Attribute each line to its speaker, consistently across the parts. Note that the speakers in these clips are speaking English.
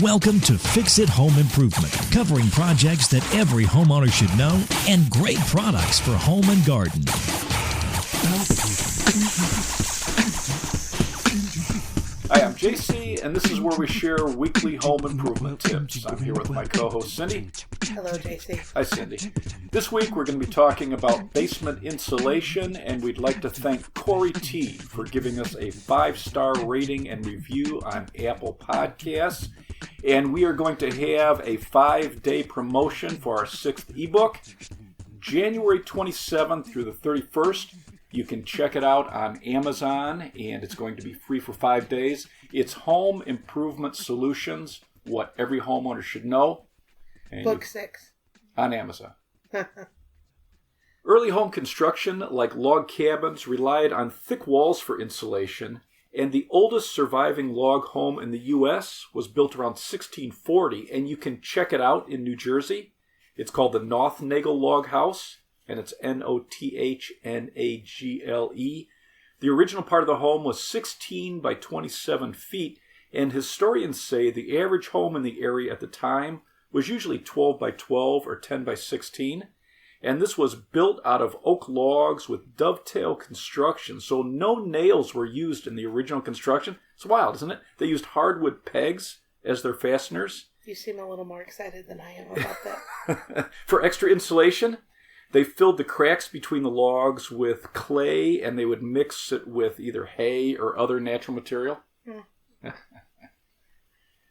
Speaker 1: Welcome to Fix It Home Improvement, covering projects that every homeowner should know and great products for home and garden.
Speaker 2: Hi, I'm JC, and this is where we share weekly home improvement tips. I'm here with my co-host, Cindy.
Speaker 3: Hello, JC.
Speaker 2: Hi, Cindy. This week, we're going to be talking about basement insulation, and we'd like to thank Corey T. for giving us a 5-star rating and review on Apple Podcasts. And we are going to have a 5-day promotion for our 6th ebook, January 27th through the 31st. You can check it out on Amazon, and it's going to be free for 5 days. It's Home Improvement Solutions, What Every Homeowner Should Know. And
Speaker 3: Book 6.
Speaker 2: On Amazon. Early home construction, like log cabins, relied on thick walls for insulation, and the oldest surviving log home in the U.S. was built around 1640, and you can check it out in New Jersey. It's called the Nothnagel Log House, and it's Nothnagele. The original part of the home was 16 by 27 feet, and historians say the average home in the area at the time was usually 12 by 12 or 10 by 16. And this was built out of oak logs with dovetail construction, so no nails were used in the original construction. It's wild, isn't it? They used hardwood pegs as their fasteners.
Speaker 3: You seem a little more excited than I am about that.
Speaker 2: For extra insulation, they filled the cracks between the logs with clay, and they would mix it with either hay or other natural material.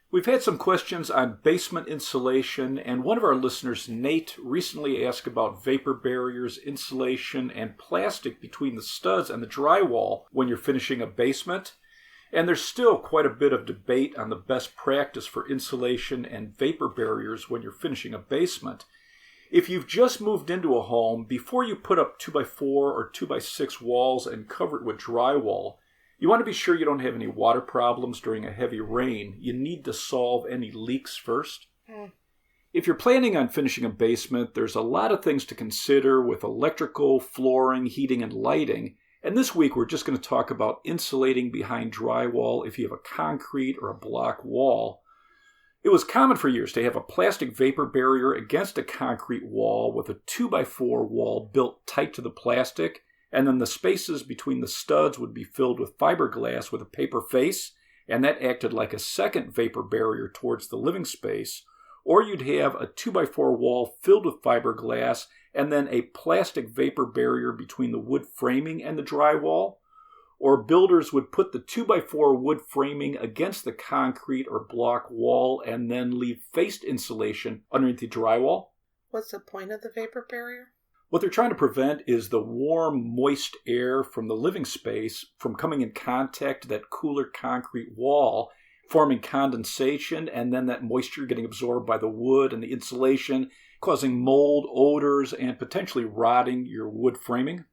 Speaker 2: We've had some questions on basement insulation, and one of our listeners, Nate, recently asked about vapor barriers, insulation, and plastic between the studs and the drywall when you're finishing a basement. And there's still quite a bit of debate on the best practice for insulation and vapor barriers when you're finishing a basement. If you've just moved into a home, before you put up 2x4 or 2x6 walls and cover it with drywall, you want to be sure you don't have any water problems during a heavy rain. You need to solve any leaks first. If you're planning on finishing a basement, there's a lot of things to consider with electrical, flooring, heating, and lighting. And this week we're just going to talk about insulating behind drywall if you have a concrete or a block wall. It was common for years to have a plastic vapor barrier against a concrete wall with a 2x4 wall built tight to the plastic, and then the spaces between the studs would be filled with fiberglass with a paper face, and that acted like a second vapor barrier towards the living space. Or you'd have a 2x4 wall filled with fiberglass, and then a plastic vapor barrier between the wood framing and the drywall. Or builders would put the 2x4 wood framing against the concrete or block wall and then leave faced insulation underneath the drywall.
Speaker 3: What's the point of the vapor barrier?
Speaker 2: What they're trying to prevent is the warm, moist air from the living space from coming in contact with that cooler concrete wall, forming condensation, and then that moisture getting absorbed by the wood and the insulation, causing mold, odors, and potentially rotting your wood framing.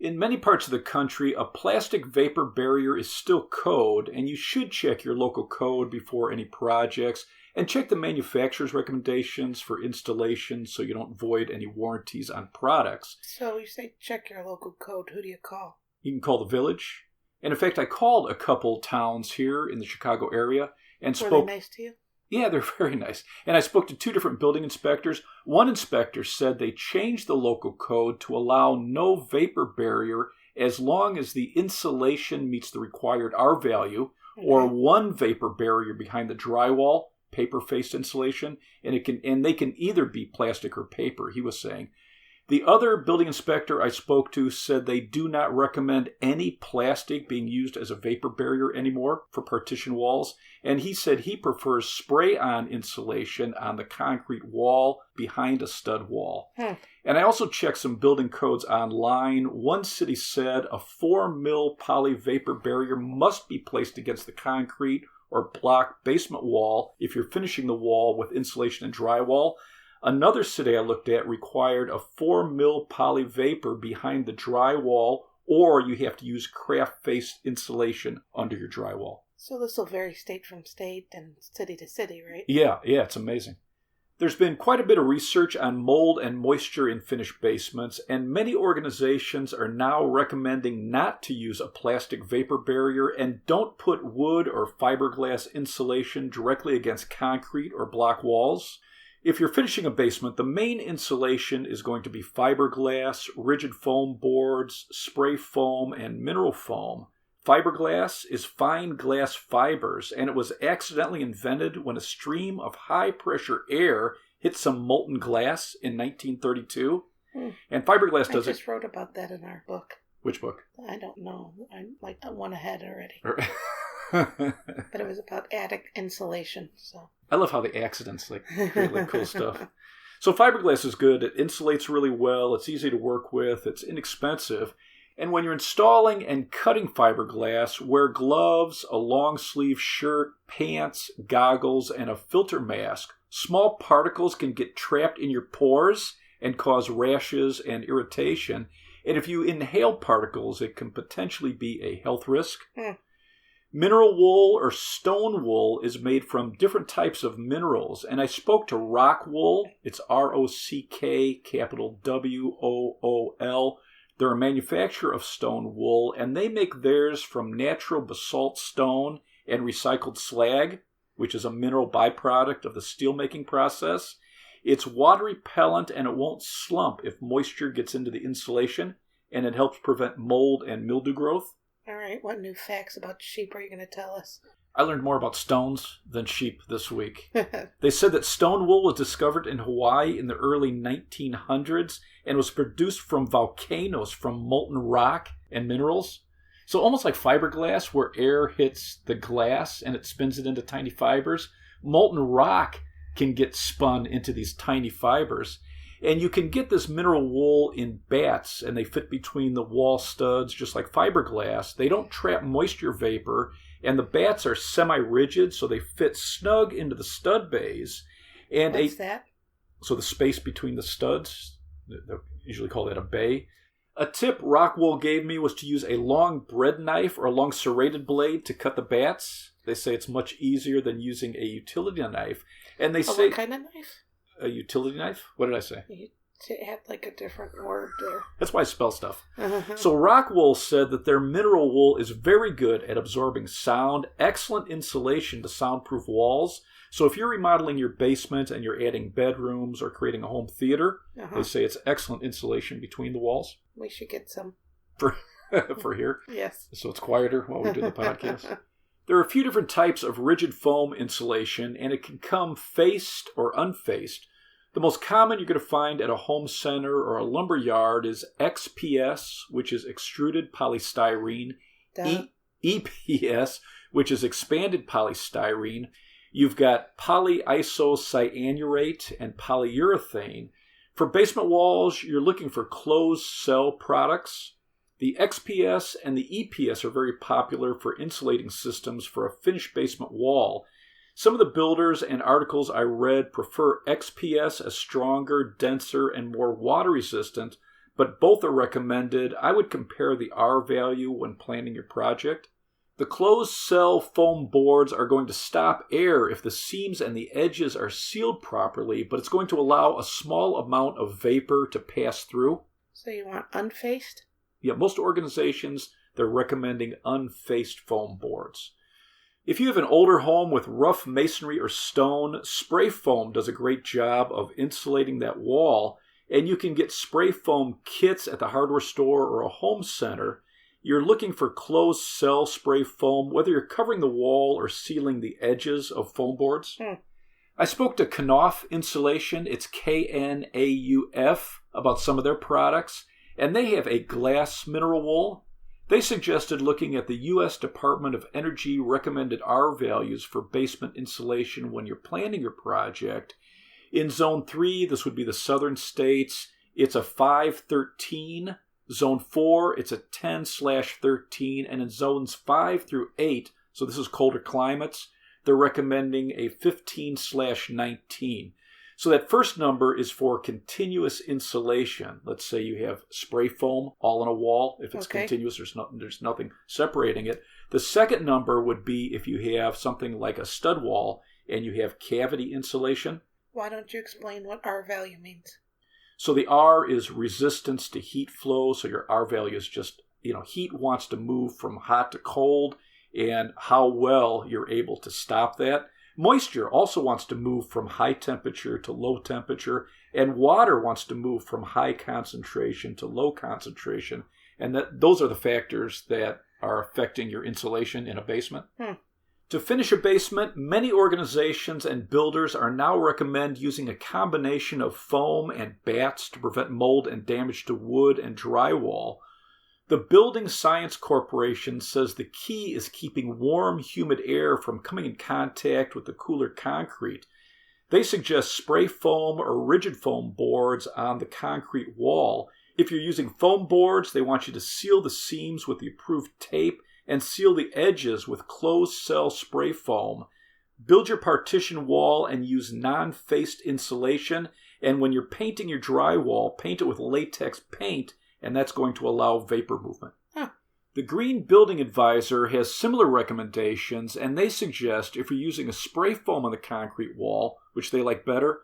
Speaker 2: In many parts of the country, a plastic vapor barrier is still code, and you should check your local code before any projects, and check the manufacturer's recommendations for installation so you don't void any warranties on products.
Speaker 3: So you say check your local code. Who do you call?
Speaker 2: You can call the village. And in fact, I called a couple towns here in the Chicago area and spoke.
Speaker 3: Were they nice to you?
Speaker 2: Yeah, they're very nice. And I spoke to 2 different building inspectors. One inspector said they changed the local code to allow no vapor barrier as long as the insulation meets the required R value, or 1 vapor barrier behind the drywall, paper-faced insulation, and they can either be plastic or paper, he was saying. The other building inspector I spoke to said they do not recommend any plastic being used as a vapor barrier anymore for partition walls, and he said he prefers spray-on insulation on the concrete wall behind a stud wall. And I also checked some building codes online. One city said a 4 mil poly vapor barrier must be placed against the concrete or block basement wall if you're finishing the wall with insulation and drywall. Another city I looked at required a 4 mil poly vapor behind the drywall, or you have to use craft-faced insulation under your drywall.
Speaker 3: So this will vary state from state and city to city, right?
Speaker 2: Yeah, it's amazing. There's been quite a bit of research on mold and moisture in finished basements, and many organizations are now recommending not to use a plastic vapor barrier and don't put wood or fiberglass insulation directly against concrete or block walls. If you're finishing a basement, the main insulation is going to be fiberglass, rigid foam boards, spray foam, and mineral foam. Fiberglass is fine glass fibers, and it was accidentally invented when a stream of high-pressure air hit some molten glass in 1932. And fiberglass does it...
Speaker 3: I just wrote about that in our book.
Speaker 2: Which book?
Speaker 3: I don't know. I'm like one ahead already. But it was about attic insulation. So
Speaker 2: I love how the accidents create cool stuff. So fiberglass is good. It insulates really well. It's easy to work with. It's inexpensive. And when you're installing and cutting fiberglass, wear gloves, a long sleeve shirt, pants, goggles, and a filter mask. Small particles can get trapped in your pores and cause rashes and irritation. And if you inhale particles, it can potentially be a health risk. Mineral wool or stone wool is made from different types of minerals. And I spoke to Rock Wool. It's R-O-C-K, capital W-O-O-L. They're a manufacturer of stone wool, and they make theirs from natural basalt stone and recycled slag, which is a mineral byproduct of the steelmaking process. It's water repellent, and it won't slump if moisture gets into the insulation, and it helps prevent mold and mildew growth.
Speaker 3: All right, what new facts about sheep are you going to tell us?
Speaker 2: I learned more about stones than sheep this week. They said that stone wool was discovered in Hawaii in the early 1900s and was produced from volcanoes from molten rock and minerals. So almost like fiberglass, where air hits the glass and it spins it into tiny fibers, molten rock can get spun into these tiny fibers. And you can get this mineral wool in bats, and they fit between the wall studs just like fiberglass. They don't trap moisture vapor, and the bats are semi-rigid, so they fit snug into the stud bays. And
Speaker 3: What's that?
Speaker 2: So the space between the studs, they usually call that a bay. A tip Rockwool gave me was to use a long bread knife or a long serrated blade to cut the bats. They say it's much easier than using a utility knife. And they say...
Speaker 3: What kind of knife?
Speaker 2: A utility knife? What did I say?
Speaker 3: You had like a different word there.
Speaker 2: That's why I spell stuff. So Rockwool said that their mineral wool is very good at absorbing sound, excellent insulation to soundproof walls. So if you're remodeling your basement and you're adding bedrooms or creating a home theater, they say it's excellent insulation between the walls.
Speaker 3: We should get some.
Speaker 2: For here?
Speaker 3: Yes.
Speaker 2: So it's quieter while we do the podcast. There are a few different types of rigid foam insulation, and it can come faced or unfaced. The most common you're going to find at a home center or a lumber yard is XPS, which is extruded polystyrene, EPS, which is expanded polystyrene. You've got polyisocyanurate and polyurethane. For basement walls, you're looking for closed cell products. The XPS and the EPS are very popular for insulating systems for a finished basement wall. Some of the builders and articles I read prefer XPS as stronger, denser, and more water resistant, but both are recommended. I would compare the R value when planning your project. The closed cell foam boards are going to stop air if the seams and the edges are sealed properly, but it's going to allow a small amount of vapor to pass through.
Speaker 3: So you want unfaced?
Speaker 2: Yeah, most organizations, they're recommending unfaced foam boards. If you have an older home with rough masonry or stone, spray foam does a great job of insulating that wall, and you can get spray foam kits at the hardware store or a home center. You're looking for closed cell spray foam, whether you're covering the wall or sealing the edges of foam boards. I spoke to Knauf Insulation, it's K-N-A-U-F, about some of their products, and they have a glass mineral wool. They suggested looking at the U.S. Department of Energy recommended R values for basement insulation when you're planning your project. In Zone 3, this would be the southern states, it's a 513. Zone 4, it's a 10/13. And in Zones 5 through 8, so this is colder climates, they're recommending a 15/19. So that first number is for continuous insulation. Let's say you have spray foam all on a wall. If it's continuous, there's nothing separating it. The second number would be if you have something like a stud wall and you have cavity insulation.
Speaker 3: Why don't you explain what R value means?
Speaker 2: So the R is resistance to heat flow. So your R value is just, heat wants to move from hot to cold and how well you're able to stop that. Moisture also wants to move from high temperature to low temperature, and water wants to move from high concentration to low concentration. And those are the factors that are affecting your insulation in a basement. To finish a basement, many organizations and builders are now recommend using a combination of foam and bats to prevent mold and damage to wood and drywall. The Building Science Corporation says the key is keeping warm, humid air from coming in contact with the cooler concrete. They suggest spray foam or rigid foam boards on the concrete wall. If you're using foam boards, they want you to seal the seams with the approved tape and seal the edges with closed-cell spray foam. Build your partition wall and use non-faced insulation. And when you're painting your drywall, paint it with latex paint, and that's going to allow vapor movement. The Green Building Advisor has similar recommendations, and they suggest if you're using a spray foam on the concrete wall, which they like better,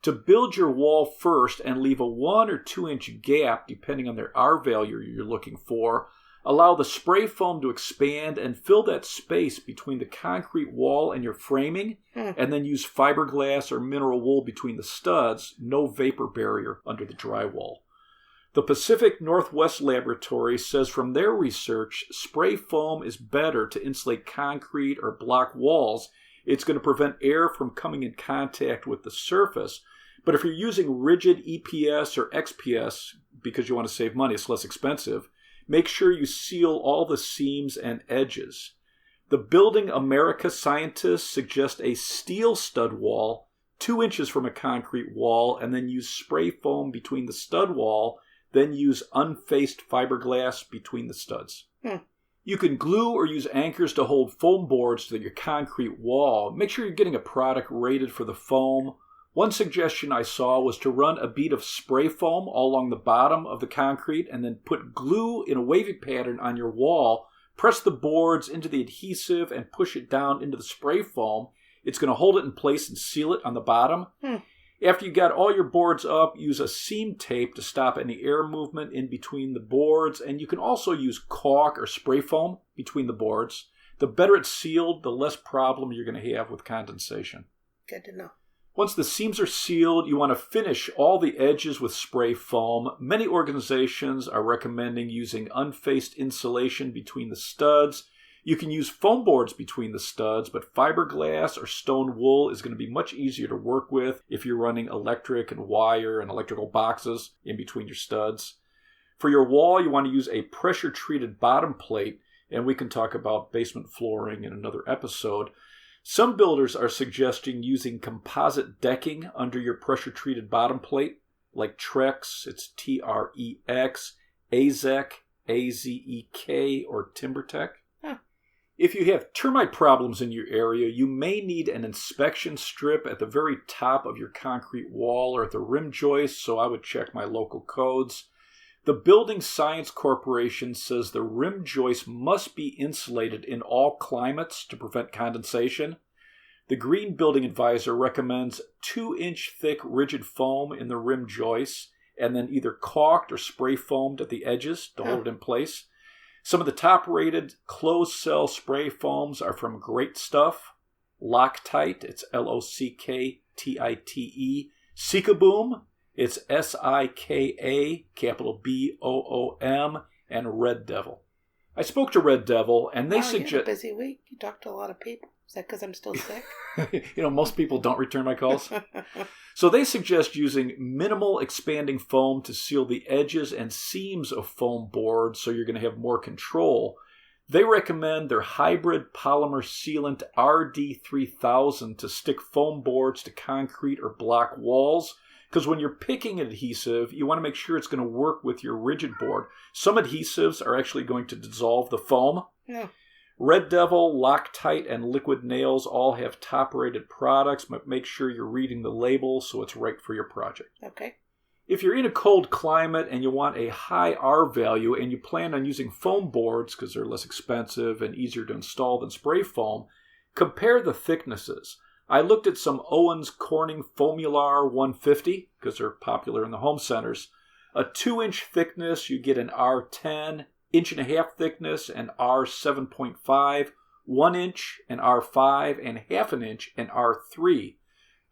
Speaker 2: to build your wall first and leave a 1 or 2 inch gap, depending on their R value you're looking for. Allow the spray foam to expand and fill that space between the concrete wall and your framing, and then use fiberglass or mineral wool between the studs, no vapor barrier under the drywall. The Pacific Northwest Laboratory says from their research, spray foam is better to insulate concrete or block walls. It's going to prevent air from coming in contact with the surface. But if you're using rigid EPS or XPS, because you want to save money, it's less expensive, make sure you seal all the seams and edges. The Building America scientists suggest a steel stud wall 2 inches from a concrete wall, and then use spray foam between the stud wall, then use unfaced fiberglass between the studs. You can glue or use anchors to hold foam boards to your concrete wall. Make sure you're getting a product rated for the foam. One suggestion I saw was to run a bead of spray foam all along the bottom of the concrete and then put glue in a wavy pattern on your wall. Press the boards into the adhesive and push it down into the spray foam. It's going to hold it in place and seal it on the bottom. After you got all your boards up, use a seam tape to stop any air movement in between the boards. And you can also use caulk or spray foam between the boards. The better it's sealed, the less problem you're going to have with condensation.
Speaker 3: Good to know.
Speaker 2: Once the seams are sealed, you want to finish all the edges with spray foam. Many organizations are recommending using unfaced insulation between the studs. You can use foam boards between the studs, but fiberglass or stone wool is going to be much easier to work with if you're running electric and wire and electrical boxes in between your studs. For your wall, you want to use a pressure-treated bottom plate, and we can talk about basement flooring in another episode. Some builders are suggesting using composite decking under your pressure-treated bottom plate, like Trex, it's Trex, Azek, Azek, or TimberTech. If you have termite problems in your area, you may need an inspection strip at the very top of your concrete wall or at the rim joist, so I would check my local codes. The Building Science Corporation says the rim joist must be insulated in all climates to prevent condensation. The Green Building Advisor recommends 2-inch thick rigid foam in the rim joists and then either caulked or spray foamed at the edges to hold it in place. Some of the top-rated closed-cell spray foams are from Great Stuff, Loctite, it's Locktiite, Sikaboom, it's Sika, capital Boom, and Red Devil. I spoke to Red Devil, and they suggest...
Speaker 3: You had a busy week. You talked to a lot of people. Is that because I'm still sick?
Speaker 2: Most people don't return my calls. So they suggest using minimal expanding foam to seal the edges and seams of foam boards so you're going to have more control. They recommend their hybrid polymer sealant RD3000 to stick foam boards to concrete or block walls. Because when you're picking an adhesive, you want to make sure it's going to work with your rigid board. Some adhesives are actually going to dissolve the foam. Red Devil, Loctite, and Liquid Nails all have top-rated products, but make sure you're reading the label so it's right for your project.
Speaker 3: Okay.
Speaker 2: If you're in a cold climate and you want a high R value and you plan on using foam boards because they're less expensive and easier to install than spray foam, compare the thicknesses. I looked at some Owens Corning Foamular 150, because they're popular in the home centers. A 2-inch thickness, you get an R10, 1.5-inch thickness, an R7.5, 1 inch, an R5, and 1/2 inch, an R3.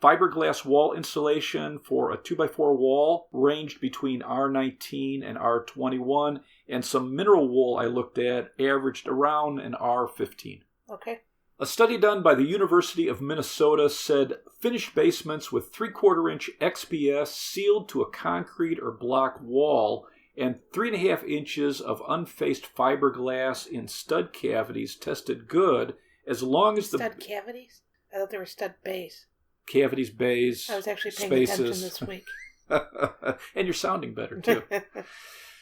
Speaker 2: Fiberglass wall insulation for a 2x4 wall ranged between R19 and R21, and some mineral wool I looked at averaged around an R15.
Speaker 3: Okay.
Speaker 2: A study done by the University of Minnesota said finished basements with 3/4-inch XPS sealed to a concrete or block wall and 3.5 inches of unfaced fiberglass in stud cavities tested good as long as the...
Speaker 3: Stud cavities? I thought they were stud bays.
Speaker 2: Cavities, bays,
Speaker 3: I was actually paying
Speaker 2: spaces.
Speaker 3: attention this week.
Speaker 2: And you're sounding better, too.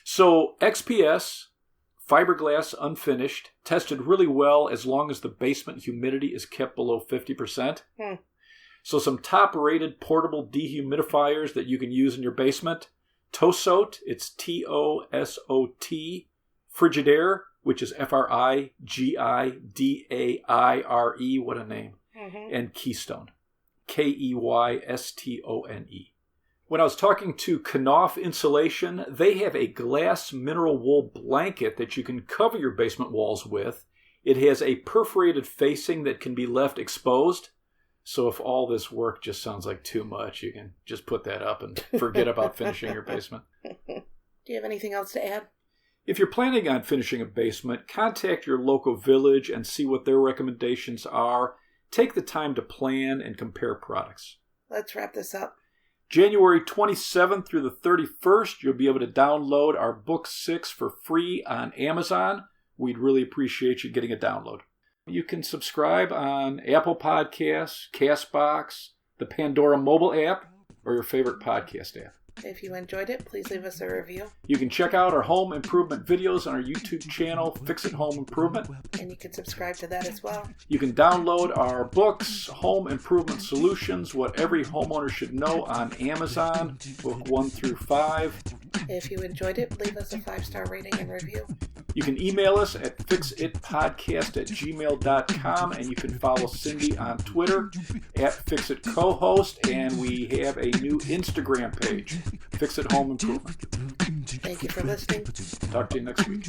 Speaker 2: So, XPS, fiberglass unfinished, tested really well as long as the basement humidity is kept below 50%. So some top-rated portable dehumidifiers that you can use in your basement. Tosot, it's T-O-S-O-T. Frigidaire, which is F-R-I-G-I-D-A-I-R-E. What a name. And Keystone, Keystone. When I was talking to Knauf Insulation, they have a glass mineral wool blanket that you can cover your basement walls with. It has a perforated facing that can be left exposed. So if all this work just sounds like too much, you can just put that up and forget about finishing your basement.
Speaker 3: Do you have anything else to add?
Speaker 2: If you're planning on finishing a basement, contact your local village and see what their recommendations are. Take the time to plan and compare products.
Speaker 3: Let's wrap this up.
Speaker 2: January 27th through the 31st, you'll be able to download our Book 6 for free on Amazon. We'd really appreciate you getting a download. You can subscribe on Apple Podcasts, CastBox, the Pandora mobile app, or your favorite podcast app.
Speaker 3: If you enjoyed it, please leave us a review.
Speaker 2: You can check out our home improvement videos on our YouTube channel, Fix It Home Improvement.
Speaker 3: And you can subscribe to that as well.
Speaker 2: You can download our books, Home Improvement Solutions, What Every Homeowner Should Know on Amazon, book 1 through 5.
Speaker 3: If you enjoyed it, leave us a 5-star rating and review.
Speaker 2: You can email us at fixitpodcast@gmail.com, and you can follow Cindy on Twitter at FixItCohost, and we have a new Instagram page, Fix It Home Improvement.
Speaker 3: Thank you for listening.
Speaker 2: Talk to you next week.